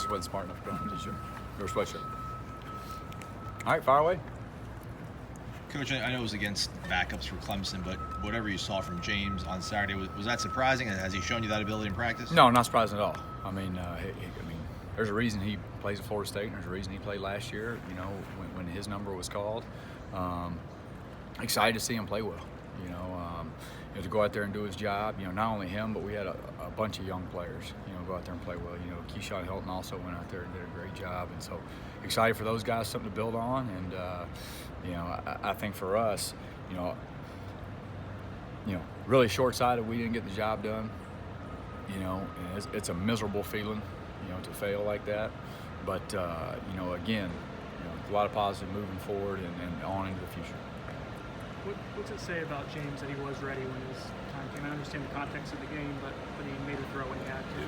just wasn't smart enough to put on a t-shirt or sweatshirt. All right, fire away. Coach, I know it was against backups for Clemson, but whatever you saw from James on Saturday, was that surprising? And has he shown you that ability in practice? No, not surprising at all. I mean, there's a reason he plays at Florida State, and there's a reason he played last year, you know, when his number was called. Excited to see him play well, you know, to go out there and do his job. You know, not only him, but we had a bunch of young players, you know, go out there and play well. You know, Keyshawn Hilton also went out there and did a great job. And so excited for those guys, something to build on. And, you know, I think for us, you know, really short-sighted, we didn't get the job done. You know, and it's a miserable feeling, you know, to fail like that. But, you know, again, you know, a lot of positive moving forward and on into the future. What's it say about James that he was ready when his time came? I understand the context of the game, but he made a throw when he had to.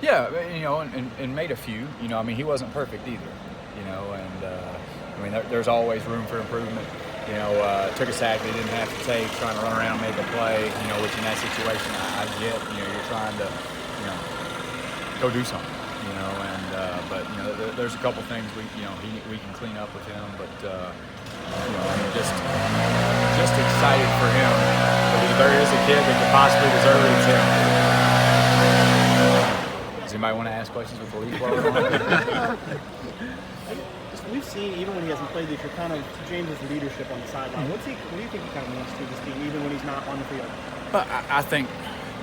Yeah, you know, and made a few. You know, I mean, he wasn't perfect either. You know, and I mean, there's always room for improvement. You know, took a sack they didn't have to take, trying to run around and make a play. You know, which in that situation I get. You know, you're trying to, you know, go do something. You know, and but you know, there's a couple things we can clean up with him, but. You know, I mean, just excited for him. Because if there is a kid that could possibly deserve it, it's him. Does anybody want to ask questions before we close? We've seen, even when he hasn't played this year, kind of James's leadership on the sideline. What do you think he kind of means to this team, even when he's not on the field? I think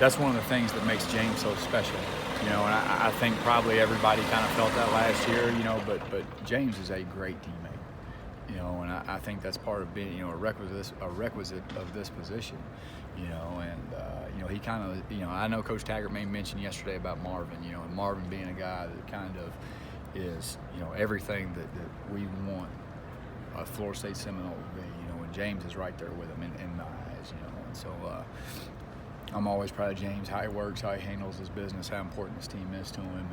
that's one of the things that makes James so special. You know, and I think probably everybody kind of felt that last year, you know, but James is a great teammate. You know, and I think that's part of being, you know, a requisite of this position. You know, and you know, he kind of, you know, I know Coach Taggart made mention yesterday about Marvin. You know, and Marvin being a guy that kind of is, you know, everything that we want a Florida State Seminole to be. You know, and James is right there with him in my eyes. You know, and so I'm always proud of James, how he works, how he handles his business, how important this team is to him,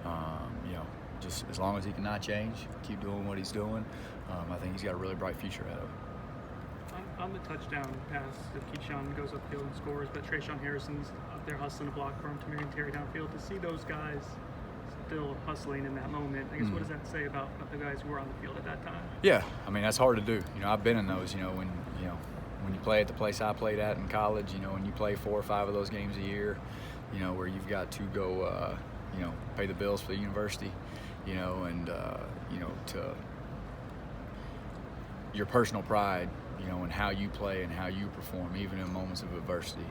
and you know. Just as long as he cannot change, keep doing what he's doing, I think he's got a really bright future ahead of him. On the touchdown pass, if Keyshawn goes upfield and scores, but Trayshawn Harrison's up there hustling a block for him to Marion Terry downfield, to see those guys still hustling in that moment, I guess what does that say about the guys who were on the field at that time? Yeah, I mean, that's hard to do. You know, I've been in those, you know, when you play at the place I played at in college, you know, when you play 4 or 5 of those games a year, you know, where you've got to go, you know, pay the bills for the university. You know, and, you know, to your personal pride, you know, and how you play and how you perform, even in moments of adversity,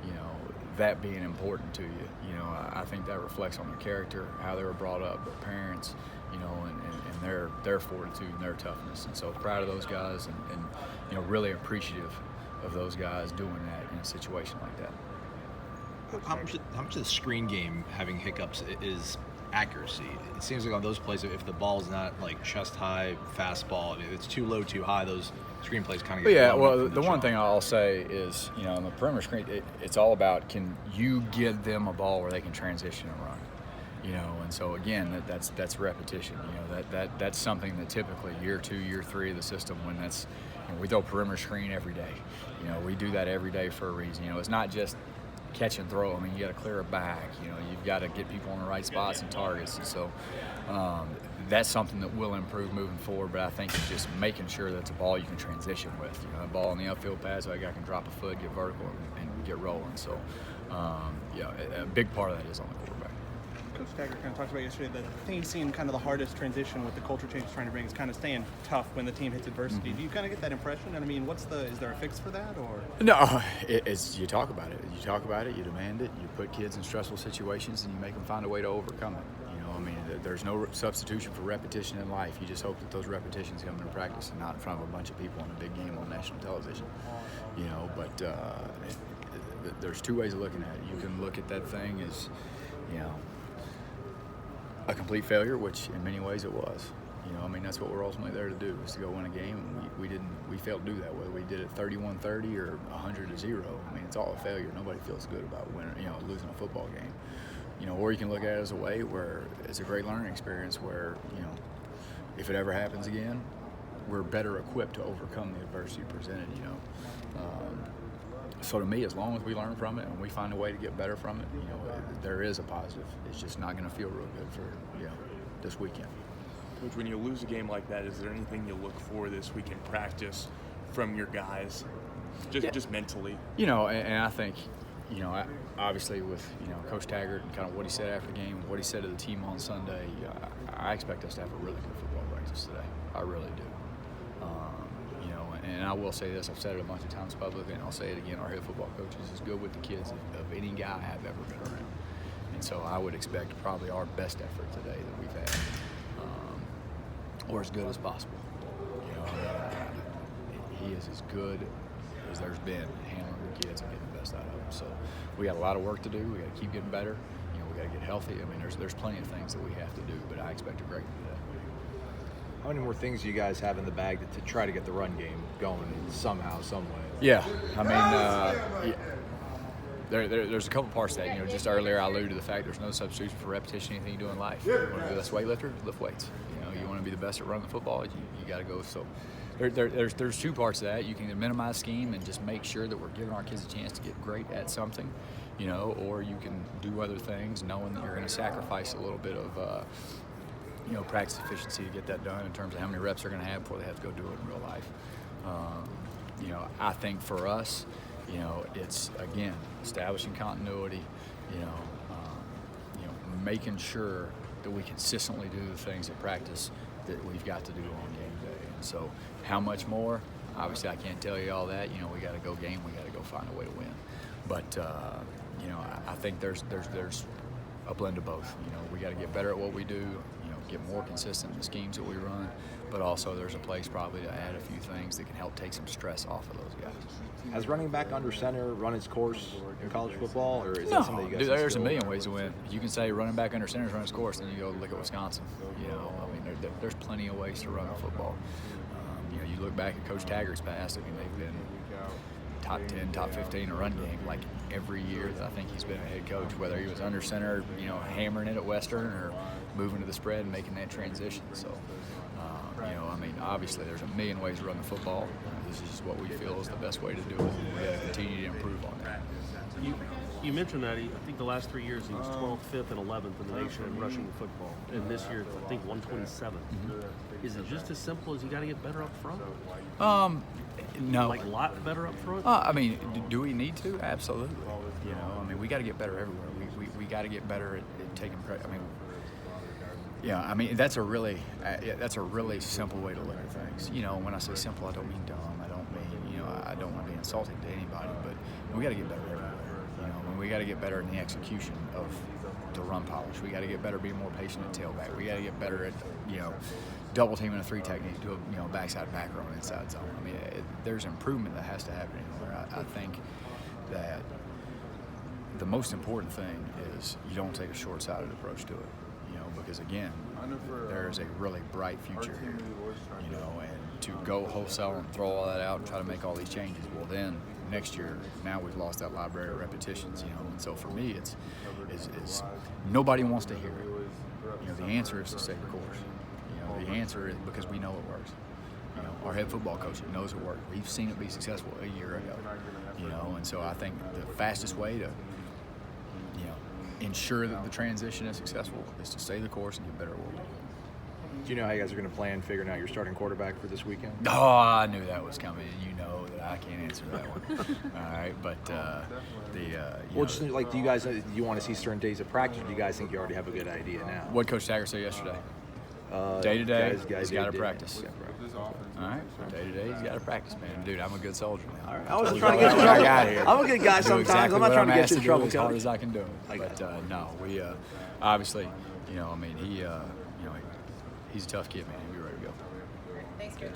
you know, that being important to you. You know, I think that reflects on their character, how they were brought up, their parents, you know, and their fortitude and their toughness. And so proud of those guys and you know, really appreciative of those guys doing that in a situation like that. How much of the screen game having hiccups is accuracy? It seems like on those plays, if the ball's not like chest high fastball, if it's too low, too high, those screen plays kind of get yeah. Well, the one thing I'll say is, you know, on the perimeter screen, it's all about, can you give them a ball where they can transition and run? You know, and so again, that's repetition. You know, that's something that typically year 2, year 3 of the system, when that's, you know, we throw perimeter screen every day. You know, we do that every day for a reason. You know, it's not just catch and throw. I mean, you got to clear it back. You know, you've got to get people in the right spots and targets. And so that's something that will improve moving forward. But I think it's just making sure that it's a ball you can transition with. You know, a ball in the upfield pass, so a guy can drop a foot, get vertical, and get rolling. So, yeah, a big part of that is on the quarterback. Coach Taggart kind of talked about yesterday that the thing he's seen kind of the hardest transition with the culture change he's trying to bring is kind of staying tough when the team hits adversity. Do you kind of get that impression? And I mean, is there a fix for that, or? No, it's you talk about it. You talk about it, you demand it, you put kids in stressful situations, and you make them find a way to overcome it. You know, I mean, there's no substitution for repetition in life. You just hope that those repetitions come into practice and not in front of a bunch of people in a big game on national television. You know, but there's 2 ways of looking at it. You can look at that thing as, you know, a complete failure, which in many ways it was. You know, I mean, that's what we're ultimately there to do, is to go win a game, and we failed to do that, whether we did it 31-30 or 100-0. I mean, it's all a failure. Nobody feels good about losing a football game. You know, or you can look at it as a way where it's a great learning experience where, you know, if it ever happens again, we're better equipped to overcome the adversity presented, you know. So to me, as long as we learn from it and we find a way to get better from it, there is a positive. It's just not going to feel real good for this weekend. Coach, when you lose a game like that, is there anything you look for this week in practice from your guys, just mentally? And I think, obviously with Coach Taggart and kind of what he said after the game, what he said to the team on Sunday, I expect us to have a really good football practice today. I really do. And I will say this, I've said it a bunch of times publicly, and I'll say it again, our head football coach is as good with the kids of any guy I've ever been around. And so I would expect probably our best effort today that we've had, or as good as possible. He is as good as there's been handling the kids and getting the best out of them. So we got a lot of work to do. We got to keep getting better. We got to get healthy. I mean, there's plenty of things that we have to do, but I expect a great today. How many more things do you guys have in the bag to try to get the run game going somehow, some way? Yeah, I mean, there's a couple parts to that. Just earlier I alluded to the fact there's no substitution for repetition, anything you do in life. You want to be the best weightlifter, lift weights. You want to be the best at running the football, you got to go. So there's two parts to that. You can minimize scheme and just make sure that we're giving our kids a chance to get great at something, or you can do other things knowing that you're going to sacrifice a little bit of practice efficiency to get that done in terms of how many reps they're going to have before they have to go do it in real life. I think for us, it's, again, establishing continuity, making sure that we consistently do the things at practice that we've got to do on game day. And so how much more? Obviously, I can't tell you all that. We got to go game. We got to go find a way to win. But, I think there's a blend of both. We got to get better at what we do, get more consistent in the schemes that we run, but also there's a place probably to add a few things that can help take some stress off of those guys. Has running back under center run its course in college football, or is no, that something you guys there's a million ways to win. You can say running back under center is run its course, then you go look at Wisconsin. There's plenty of ways to run the football. You look back at Coach Taggart's past. They've been top 10, top 15 in a run game like every year that I think he's been a head coach, whether he was under center, hammering it at Western, or moving to the spread and making that transition. So, obviously there's a million ways to run the football. This is what we feel is the best way to do it, and we got to continue to improve on that. You mentioned that. I think the last 3 years he was 12th, 5th, and 11th in the nation in rushing the football. And this year, I think 127th. Mm-hmm. Is it just as simple as you got to get better up front? No. Like a lot better up front? Do we need to? Absolutely. We got to get better everywhere. We got to get better at taking pressure. That's a really simple way to look at things. When I say simple, I don't mean dumb. I don't mean, I don't want to be insulting to anybody, but we got to get better everywhere. We got to get better in the execution of the run polish. We got to get better being more patient at tailback. We got to get better at, double teaming a 3 technique to a backside backer on inside zone. There's improvement that has to happen anywhere. I think that the most important thing is you don't take a short-sighted approach to it. Because again, there is a really bright future here, and to go wholesale and throw all that out and try to make all these changes, well then next year, now we've lost that library of repetitions, and so for me it's nobody wants to hear it. The answer is to stay the course. The answer is because we know it works. Our head football coach knows it works. We've seen it be successful a year ago, and so I think the fastest way to ensure that the transition is successful is to stay the course and get better at what we do. Do you know how you guys are going to plan figuring out your starting quarterback for this weekend? Oh, I knew that was coming. That I can't answer that one. All right, but do you guys do you want to see certain days of practice? Or do you guys think you already have a good idea now? What Coach Taggart said yesterday? Day to day, he's got to practice. All right, day to day, he's got to practice, man. Dude, I'm a good soldier now. All right. I wasn't trying to get you in trouble. I'm a good guy sometimes. Exactly I'm not trying to get you in do trouble, as hard as I can do. But no, we obviously, he's a tough kid, man. He'll be ready to go. Thanks, Coach.